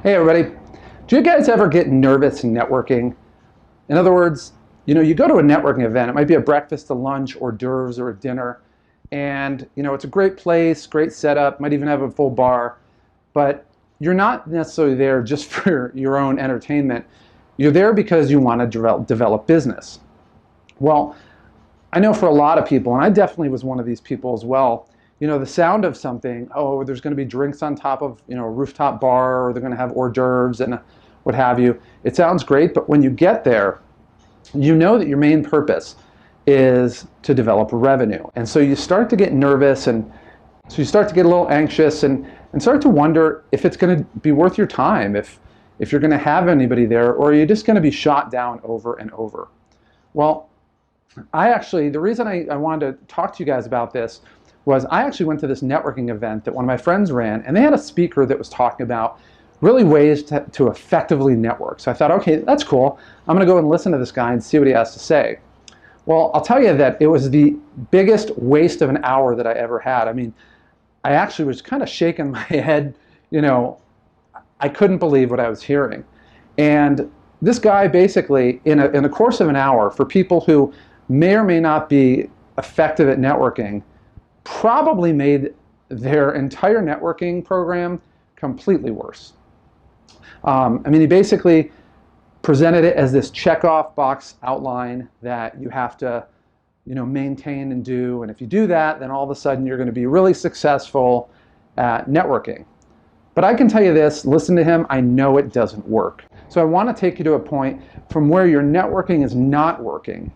Hey everybody, do you guys ever get nervous networking? In other words, you go to a networking event, it might be a breakfast, a lunch, hors d'oeuvres, or a dinner, and it's a great place, great setup, might even have a full bar, but you're not necessarily there just for your own entertainment. You're there because you want to develop business. Well, I know for a lot of people, and I definitely was one of these people as well, the sound of something, oh, there's going to be drinks on top of, a rooftop bar, or they're going to have hors d'oeuvres and what have you. It sounds great, but when you get there, you know that your main purpose is to develop revenue. And so you start to get nervous, and so you start to get a little anxious and start to wonder if it's going to be worth your time, if you're going to have anybody there, or are you just going to be shot down over and over. Well, the reason I wanted to talk to you guys about this was I actually went to this networking event that one of my friends ran, and they had a speaker that was talking about really ways to effectively network. So I thought, okay, that's cool. I'm going to go and listen to this guy and see what he has to say. Well, I'll tell you that it was the biggest waste of an hour that I ever had. I mean, I actually was kind of shaking my head. I couldn't believe what I was hearing. And this guy basically, in a course of an hour, for people who may or may not be effective at networking, probably made their entire networking program completely worse. He basically presented it as this check-off box outline that you have to, maintain and do. And if you do that, then all of a sudden you're going to be really successful at networking. But I can tell you this, listen to him, I know it doesn't work. So I want to take you to a point from where your networking is not working,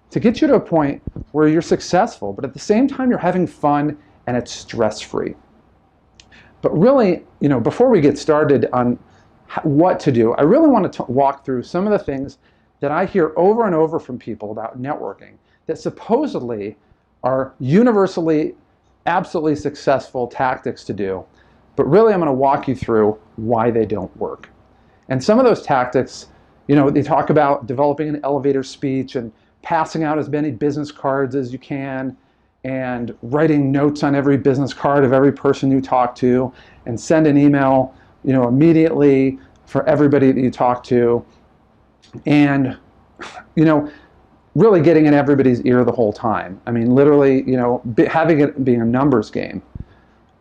to get you to a point where you're successful, but at the same time you're having fun and it's stress-free. But really, before we get started on what to do, I really want to walk through some of the things that I hear over and over from people about networking that supposedly are universally, absolutely successful tactics to do. But really, I'm going to walk you through why they don't work. And some of those tactics, they talk about developing an elevator speech and passing out as many business cards as you can, and writing notes on every business card of every person you talk to, and send an email, immediately for everybody that you talk to, and, really getting in everybody's ear the whole time. I mean, literally, having it being a numbers game.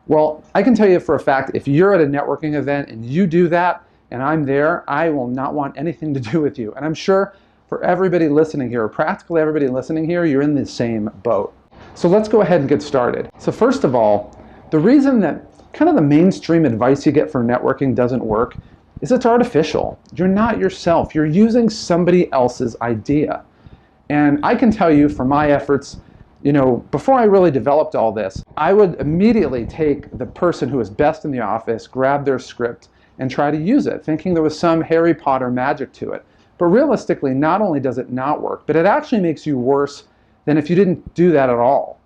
Well, I can tell you for a fact, if you're at a networking event and you do that, and I'm there, I will not want anything to do with you. And I'm sure for everybody listening here, or practically everybody listening here, you're in the same boat. So let's go ahead and get started. So first of all, the reason that kind of the mainstream advice you get for networking doesn't work is it's artificial. You're not yourself. You're using somebody else's idea. And I can tell you from my efforts, before I really developed all this, I would immediately take the person who was best in the office, grab their script, and try to use it, thinking there was some Harry Potter magic to it. But realistically, not only does it not work, but it actually makes you worse than if you didn't do that at all.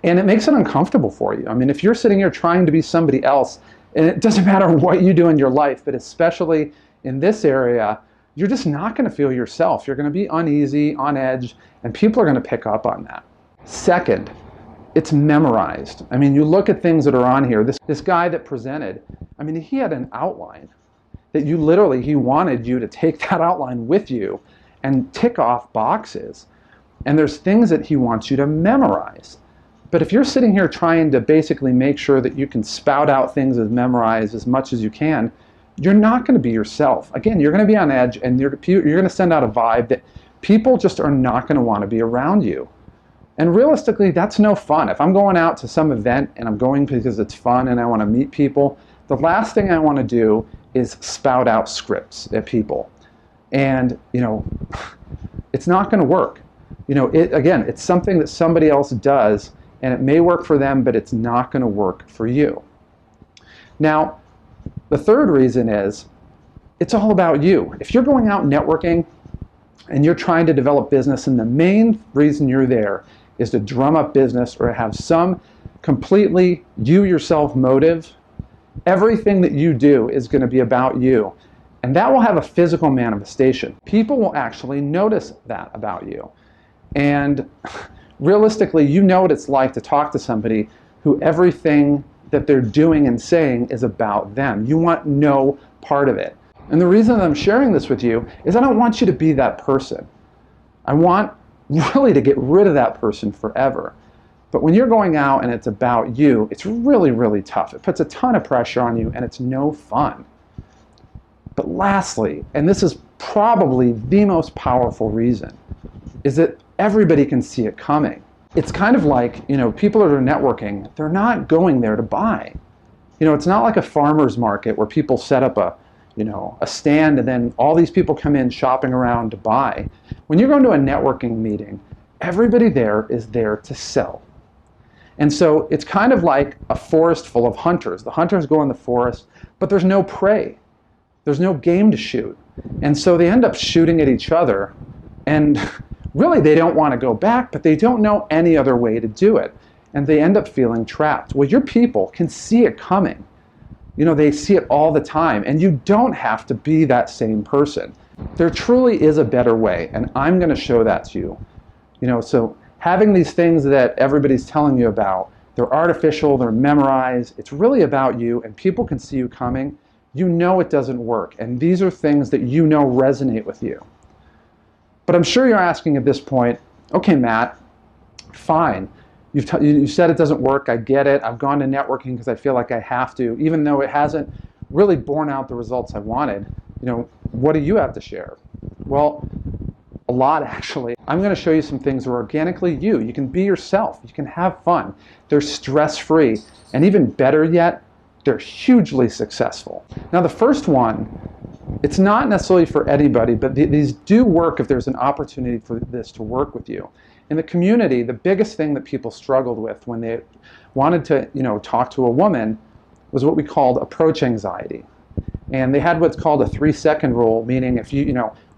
And it makes it uncomfortable for you. I mean, if you're sitting here trying to be somebody else, and it doesn't matter what you do in your life, but especially in this area, you're just not going to feel yourself. You're going to be uneasy, on edge, and people are going to pick up on that. Second, it's memorized. I mean, you look at things that are on here. This guy that presented, he had an outline that he wanted you to take that outline with you and tick off boxes. And there's things that he wants you to memorize. But if you're sitting here trying to basically make sure that you can spout out things as memorized as much as you can, you're not going to be yourself. Again, you're going to be on edge, and you're going to send out a vibe that people just are not going to want to be around you. And realistically, that's no fun. If I'm going out to some event and I'm going because it's fun and I want to meet people, the last thing I want to do is spout out scripts at people. And, it's not going to work. It's something that somebody else does, and it may work for them, but it's not going to work for you. Now, the third reason is it's all about you. If you're going out networking and you're trying to develop business, and the main reason you're there is to drum up business or have some completely you yourself motive, everything that you do is going to be about you. And that will have a physical manifestation. People will actually notice that about you. And realistically, you know what it's like to talk to somebody who everything that they're doing and saying is about them. You want no part of it. And the reason I'm sharing this with you is I don't want you to be that person. I want really to get rid of that person forever. But when you're going out and it's about you, it's really, really tough. It puts a ton of pressure on you and it's no fun. But lastly, and this is probably the most powerful reason, is that everybody can see it coming. It's kind of like, people that are networking, they're not going there to buy. It's not like a farmer's market where people set up a stand and then all these people come in shopping around to buy. When you're going to a networking meeting, everybody there is there to sell. And so it's kind of like a forest full of hunters. The hunters go in the forest, but there's no prey. There's no game to shoot. And so they end up shooting at each other. And really, they don't want to go back, but they don't know any other way to do it. And they end up feeling trapped. Well, your people can see it coming. They see it all the time. And you don't have to be that same person. There truly is a better way. And I'm going to show that to you. So having these things that everybody's telling you about, they're artificial, they're memorized. It's really about you, and people can see you coming. It doesn't work. And these are things that resonate with you. But I'm sure you're asking at this point, okay, Matt, fine. You said it doesn't work. I get it. I've gone to networking because I feel like I have to, even though it hasn't really borne out the results I wanted. What do you have to share? Well, a lot, actually. I'm going to show you some things that are organically you. You can be yourself. You can have fun. They're stress-free. And even better yet, they're hugely successful. Now, the first one, it's not necessarily for anybody, but these do work if there's an opportunity for this to work with you. In the community, the biggest thing that people struggled with when they wanted to, talk to a woman was what we called approach anxiety. And they had what's called a 3-second rule, meaning if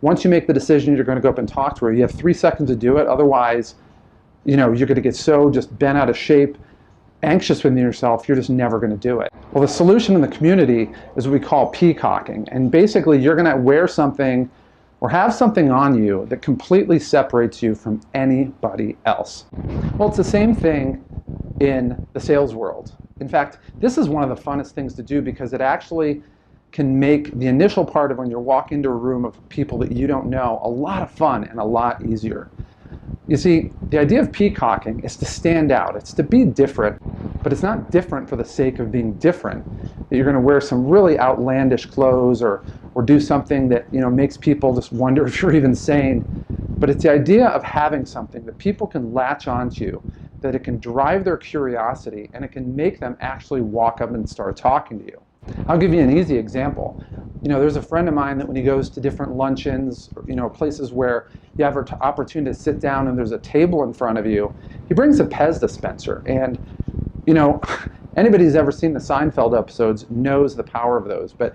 once you make the decision you're going to go up and talk to her, you have 3 seconds to do it. Otherwise, you're going to get so just bent out of shape, anxious within yourself, you're just never going to do it. Well, the solution in the community is what we call peacocking. And basically, you're going to wear something or have something on you that completely separates you from anybody else. Well, it's the same thing in the sales world. In fact, this is one of the funnest things to do because it actually can make the initial part of when you're walking into a room of people that you don't know a lot of fun and a lot easier. You see, the idea of peacocking is to stand out. It's to be different, but it's not different for the sake of being different. That you're going to wear some really outlandish clothes or do something that makes people just wonder if you're even sane. But it's the idea of having something that people can latch onto, that it can drive their curiosity, and it can make them actually walk up and start talking to you. I'll give you an easy example. There's a friend of mine that when he goes to different luncheons, places where you have an opportunity to sit down and there's a table in front of you, he brings a Pez dispenser. And, anybody who's ever seen the Seinfeld episodes knows the power of those. But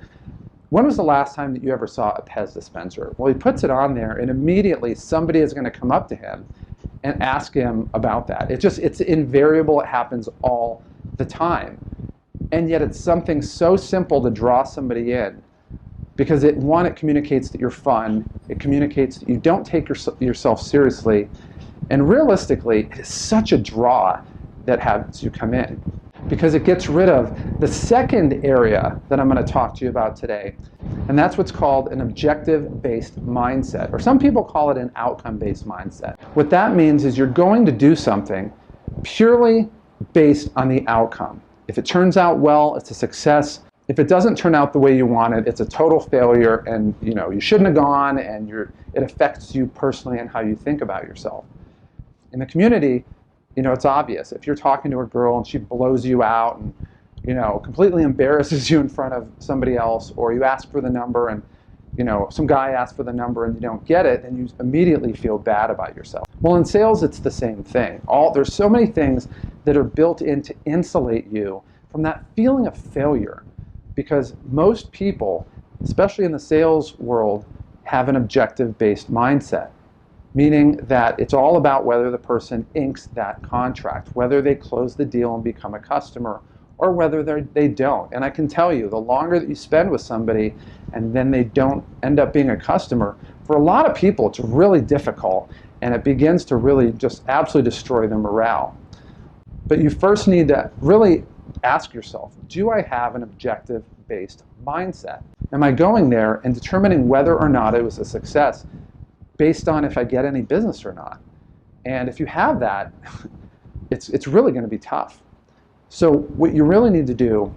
when was the last time that you ever saw a Pez dispenser? Well, he puts it on there and immediately somebody is going to come up to him and ask him about that. It's invariable. It happens all the time. And yet it's something so simple to draw somebody in because it communicates that you're fun, it communicates that you don't take yourself seriously, and realistically, it is such a draw that has you come in because it gets rid of the second area that I'm going to talk to you about today, and that's what's called an objective-based mindset, or some people call it an outcome-based mindset. What that means is you're going to do something purely based on the outcome. If it turns out well, it's a success. If it doesn't turn out the way you wanted, it's a total failure, and you shouldn't have gone, and it affects you personally and how you think about yourself. In the community, it's obvious. If you're talking to a girl and she blows you out and completely embarrasses you in front of somebody else, or you ask for the number and some guy asks for the number and you don't get it, then you immediately feel bad about yourself. Well, in sales, it's the same thing. There's so many things that are built in to insulate you from that feeling of failure, because most people, especially in the sales world, have an objective-based mindset, meaning that it's all about whether the person inks that contract, whether they close the deal and become a customer, or whether they don't. And I can tell you, the longer that you spend with somebody and then they don't end up being a customer, for a lot of people it's really difficult, and it begins to really just absolutely destroy their morale. But you first need to really ask yourself, do I have an objective-based mindset? Am I going there and determining whether or not it was a success based on if I get any business or not? And if you have that, it's really going to be tough. So what you really need to do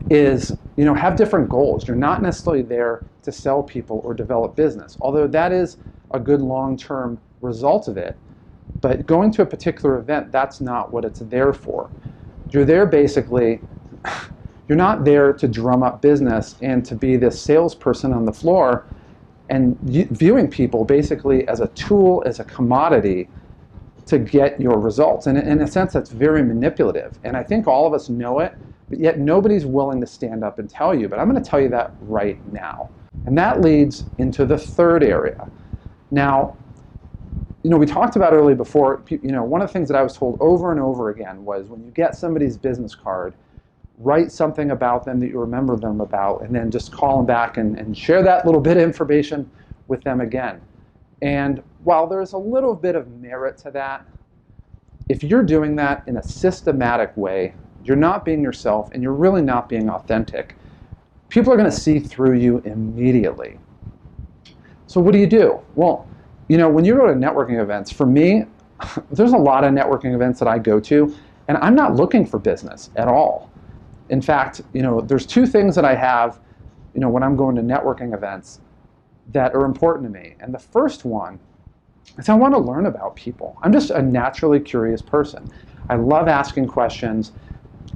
is, have different goals. You're not necessarily there to sell people or develop business, although that is a good long-term result of it. But going to a particular event, that's not what it's there for. You're there basically, you're not there to drum up business and to be this salesperson on the floor and viewing people basically as a tool, as a commodity to get your results. And in a sense, that's very manipulative. And I think all of us know it, but yet nobody's willing to stand up and tell you. But I'm going to tell you that right now. And that leads into the third area. Now, we talked about earlier before, one of the things that I was told over and over again was when you get somebody's business card, write something about them that you remember them about, and then just call them back and share that little bit of information with them again. And while there's a little bit of merit to that, if you're doing that in a systematic way, you're not being yourself and you're really not being authentic. People are going to see through you immediately. So what do you do? Well, when you go to networking events, for me, there's a lot of networking events that I go to, and I'm not looking for business at all. In fact, there's two things that I have, when I'm going to networking events that are important to me. And the first one is I want to learn about people. I'm just a naturally curious person. I love asking questions,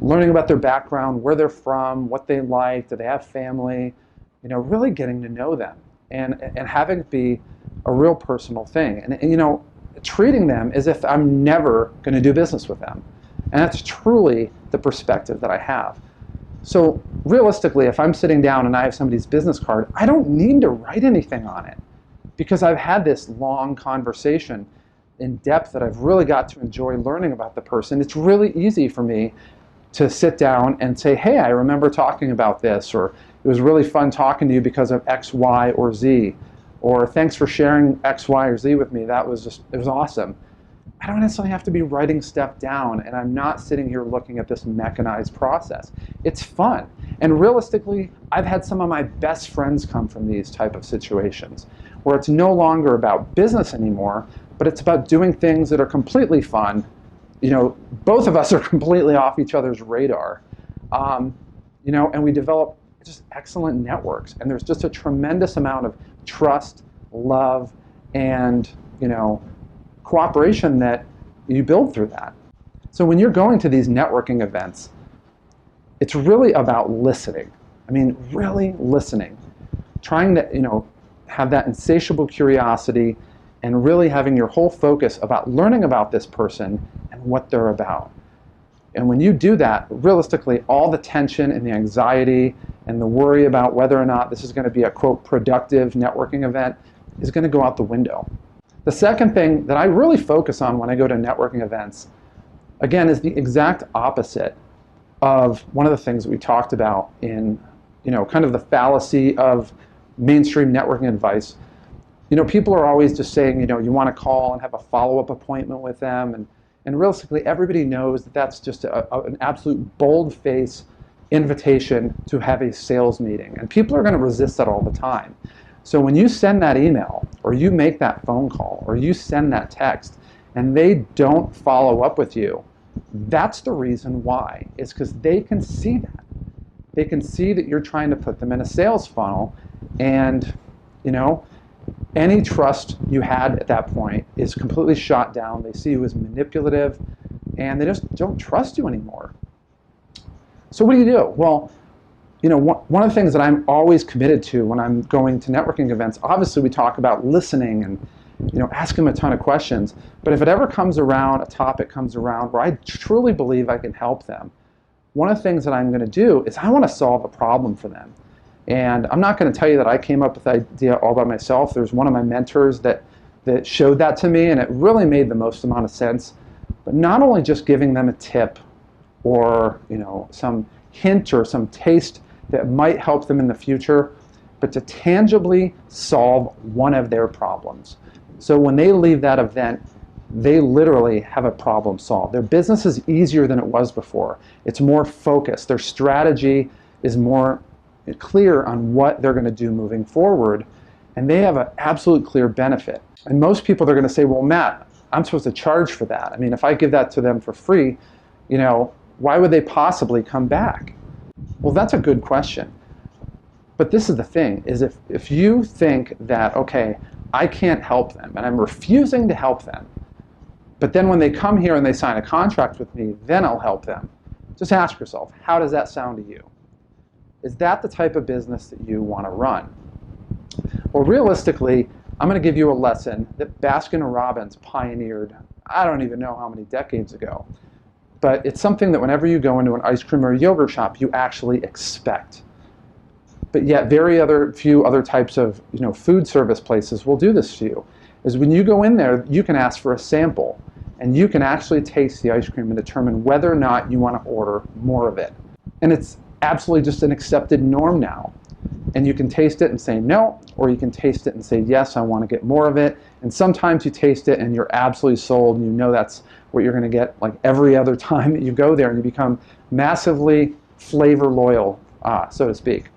learning about their background, where they're from, what they like, do they have family, really getting to know them and having it be a real personal thing. And treating them as if I'm never going to do business with them. And that's truly the perspective that I have. So realistically, if I'm sitting down and I have somebody's business card, I don't need to write anything on it because I've had this long conversation in depth that I've really got to enjoy learning about the person. It's really easy for me to sit down and say, hey, I remember talking about this, or it was really fun talking to you because of X, Y, or Z, or thanks for sharing X, Y, or Z with me. It was awesome. I don't necessarily have to be writing stuff down, and I'm not sitting here looking at this mechanized process. It's fun. And realistically, I've had some of my best friends come from these type of situations, where it's no longer about business anymore, but it's about doing things that are completely fun. Both of us are completely off each other's radar, and we develop just excellent networks. And there's just a tremendous amount of trust, love, and cooperation that you build through that. So when you're going to these networking events, it's really about listening. I mean, really listening, trying to have that insatiable curiosity and really having your whole focus about learning about this person and what they're about. And when you do that, realistically, all the tension and the anxiety and the worry about whether or not this is going to be a, quote, productive networking event is going to go out the window. The second thing that I really focus on when I go to networking events, again, is the exact opposite of one of the things that we talked about in, kind of the fallacy of mainstream networking advice. People are always just saying, you want to call and have a follow-up appointment with them. And realistically, everybody knows that that's just an absolute bold-face invitation to have a sales meeting. And people are going to resist that all the time. So when you send that email, or you make that phone call, or you send that text, and they don't follow up with you, that's the reason why. It's because they can see that. They can see that you're trying to put them in a sales funnel, and any trust you had at that point is completely shot down. They see you as manipulative, and they just don't trust you anymore. So what do you do? Well, one of the things that I'm always committed to when I'm going to networking events, obviously we talk about listening and ask them a ton of questions, but if it ever comes around, a topic comes around where I truly believe I can help them, one of the things that I'm going to do is I want to solve a problem for them. And I'm not going to tell you that I came up with the idea all by myself. There's one of my mentors that showed that to me, and it really made the most amount of sense. But not only just giving them a tip or some hint or some taste that might help them in the future, but to tangibly solve one of their problems. So when they leave that event, they literally have a problem solved. Their business is easier than it was before. It's more focused. Their strategy is more clear on what they're going to do moving forward, and they have an absolute clear benefit. And most people are going to say, well, Matt, I'm supposed to charge for that. I mean, if I give that to them for free, why would they possibly come back? Well, that's a good question. But this is the thing, is if you think that, okay, I can't help them, and I'm refusing to help them, but then when they come here and they sign a contract with me, then I'll help them. Just ask yourself, how does that sound to you? Is that the type of business that you want to run? Well, realistically, I'm going to give you a lesson that Baskin-Robbins pioneered, I don't even know how many decades ago. But it's something that whenever you go into an ice cream or a yogurt shop, you actually expect. But yet few other types of food service places will do this to you. Is when you go in there, you can ask for a sample, and you can actually taste the ice cream and determine whether or not you want to order more of it. And it's absolutely just an accepted norm now. And you can taste it and say no, or you can taste it and say yes, I want to get more of it. And sometimes you taste it and you're absolutely sold, and you know that's what you're going to get like every other time that you go there, and you become massively flavor loyal, so to speak.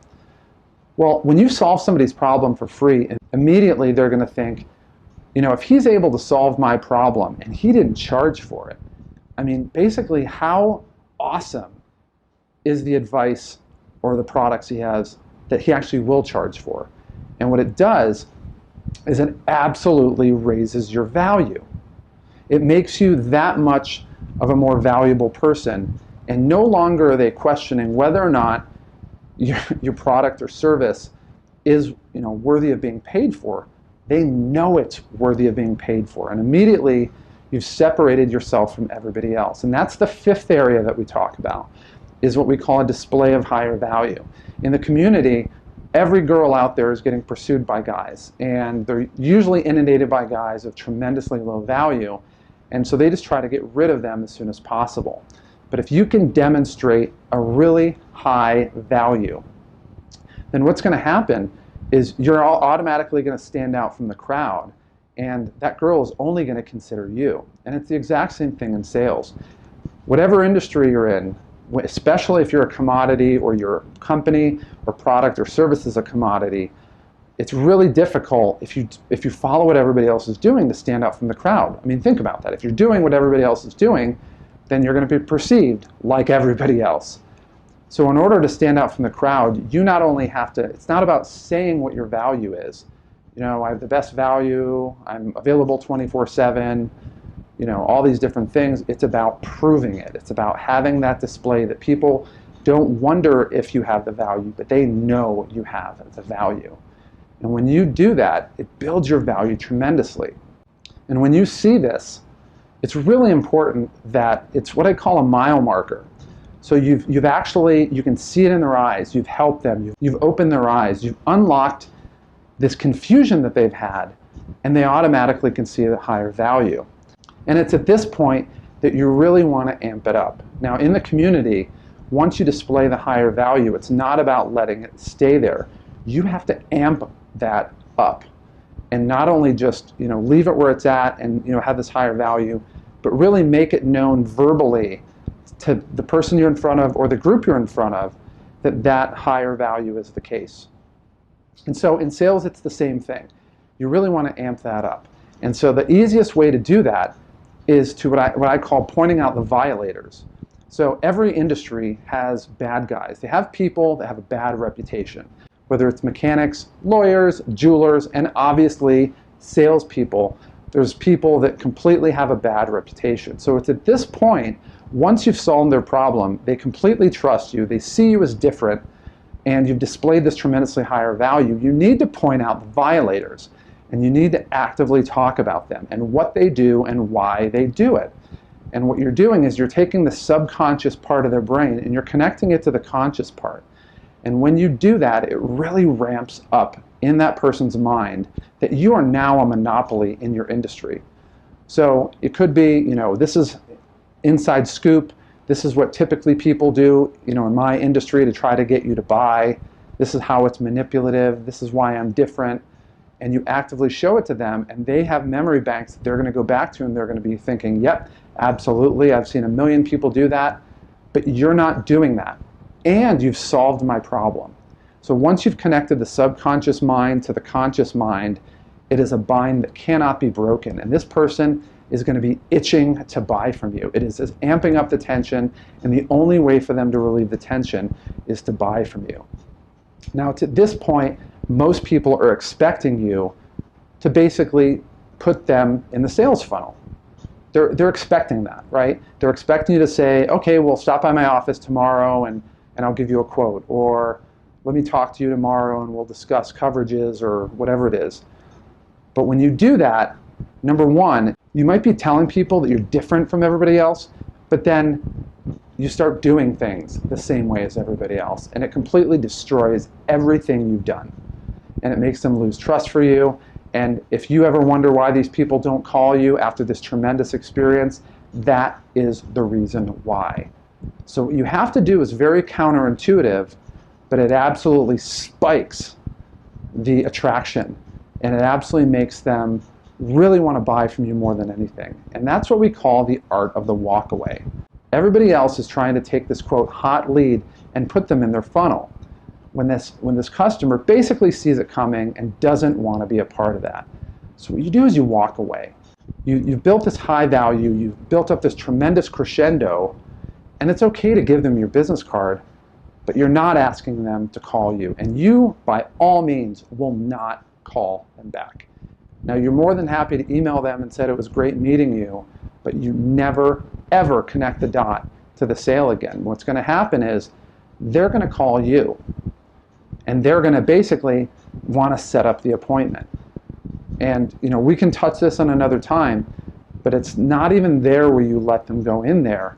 Well, when you solve somebody's problem for free, immediately they're going to think, if he's able to solve my problem and he didn't charge for it, I mean, basically, how awesome is the advice or the products he has that he actually will charge for? And what it does is it absolutely raises your value. It makes you that much of a more valuable person, and no longer are they questioning whether or not your product or service is worthy of being paid for. They know it's worthy of being paid for, and immediately you've separated yourself from everybody else. And that's the fifth area that we talk about, is what we call a display of higher value. In the community, every girl out there is getting pursued by guys, and they're usually inundated by guys of tremendously low value, and so they just try to get rid of them as soon as possible. But if you can demonstrate a really high value, then what's going to happen is you're automatically going to stand out from the crowd, and that girl is only going to consider you. And it's the exact same thing in sales. Whatever industry you're in, especially if you're a commodity, or your company or product or service is a commodity, it's really difficult if you follow what everybody else is doing to stand out from the crowd. I mean, think about that. If you're doing what everybody else is doing, then you're going to be perceived like everybody else. So in order to stand out from the crowd, you not only have to, it's not about saying what your value is. I have the best value, I'm available 24/7, all these different things. It's about proving it. It's about having that display that people don't wonder if you have the value, but they know you have the value. And when you do that, it builds your value tremendously. And when you see this, it's really important that it's what I call a mile marker. So you've actually, you can see it in their eyes, you've helped them, you've opened their eyes, you've unlocked this confusion that they've had, and they automatically can see the higher value. And it's at this point that you really want to amp it up. Now in the community, once you display the higher value, it's not about letting it stay there. You have to amp that up, and not only just leave it where it's at and have this higher value, but really make it known verbally to the person you're in front of or the group you're in front of that higher value is the case. And so in sales, it's the same thing. You really want to amp that up. And so the easiest way to do that is to what I call pointing out the violators. So every industry has bad guys. They have people that have a bad reputation, whether it's mechanics, lawyers, jewelers, and obviously salespeople. There's people that completely have a bad reputation. So it's at this point, once you've solved their problem, they completely trust you, they see you as different, and you've displayed this tremendously higher value. You need to point out the violators, and you need to actively talk about them and what they do and why they do it. And what you're doing is you're taking the subconscious part of their brain and you're connecting it to the conscious part. And when you do that, it really ramps up in that person's mind that you are now a monopoly in your industry. So it could be, this is inside scoop. This is what typically people do, in my industry to try to get you to buy. This is how it's manipulative. This is why I'm different. and you actively show it to them, and they have memory banks that they're going to go back to, and they're going to be thinking, yep, absolutely, I've seen a million people do that, but you're not doing that. And you've solved my problem. So once you've connected the subconscious mind to the conscious mind, it is a bind that cannot be broken. And this person is going to be itching to buy from you. It is amping up the tension, and the only way for them to relieve the tension is to buy from you. Now, to this point, most people are expecting you to basically put them in the sales funnel. They're expecting that, right? They're expecting you to say, okay, well, stop by my office tomorrow and I'll give you a quote, or let me talk to you tomorrow and we'll discuss coverages or whatever it is. But when you do that, number one, you might be telling people that you're different from everybody else, but then you start doing things the same way as everybody else, and it completely destroys everything you've done. And it makes them lose trust for you. And if you ever wonder why these people don't call you after this tremendous experience, that is the reason why. So what you have to do is very counterintuitive, but it absolutely spikes the attraction, and it absolutely makes them really want to buy from you more than anything. And that's what we call the art of the walkaway. Everybody else is trying to take this, quote, hot lead and put them in their funnel, when this customer basically sees it coming and doesn't want to be a part of that. So what you do is you walk away. You've built this high value, you've built up this tremendous crescendo, and it's okay to give them your business card, but you're not asking them to call you. And you, by all means, will not call them back. Now, you're more than happy to email them and said it was great meeting you, but you never, ever connect the dot to the sale again. What's going to happen is they're going to call you, and they're going to basically want to set up the appointment. And we can touch this on another time, but it's not even there where you let them go in there.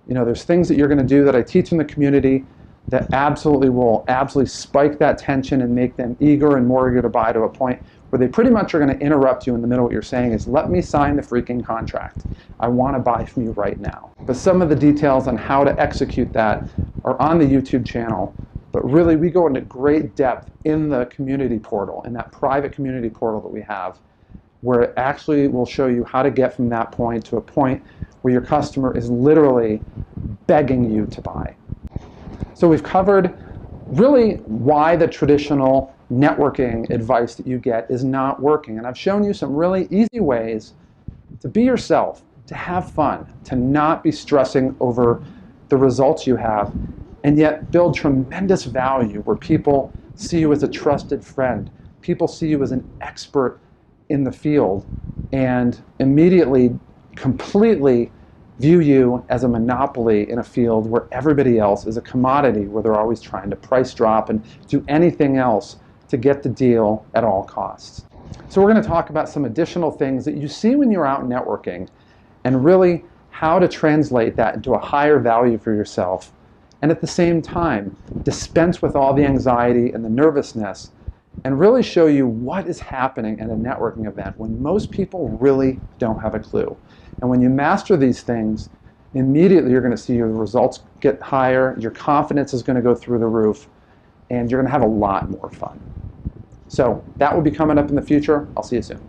There's things that you're going to do that I teach in the community that will absolutely spike that tension and make them eager and more eager to buy, to a point where they pretty much are going to interrupt you in the middle of what you're saying is, let me sign the freaking contract. I want to buy from you right now. But some of the details on how to execute that are on the YouTube channel. But really, we go into great depth in the community portal, in that private community portal that we have, where it actually will show you how to get from that point to a point where your customer is literally begging you to buy. So we've covered really why the traditional networking advice that you get is not working. And I've shown you some really easy ways to be yourself, to have fun, to not be stressing over the results you have, and yet build tremendous value where people see you as a trusted friend. People see you as an expert in the field and immediately, completely view you as a monopoly in a field where everybody else is a commodity, where they're always trying to price drop and do anything else to get the deal at all costs. So we're going to talk about some additional things that you see when you're out networking, and really how to translate that into a higher value for yourself, and at the same time dispense with all the anxiety and the nervousness, and really show you what is happening at a networking event when most people really don't have a clue. And when you master these things, immediately you're going to see your results get higher, your confidence is going to go through the roof, and you're going to have a lot more fun. So that will be coming up in the future. I'll see you soon.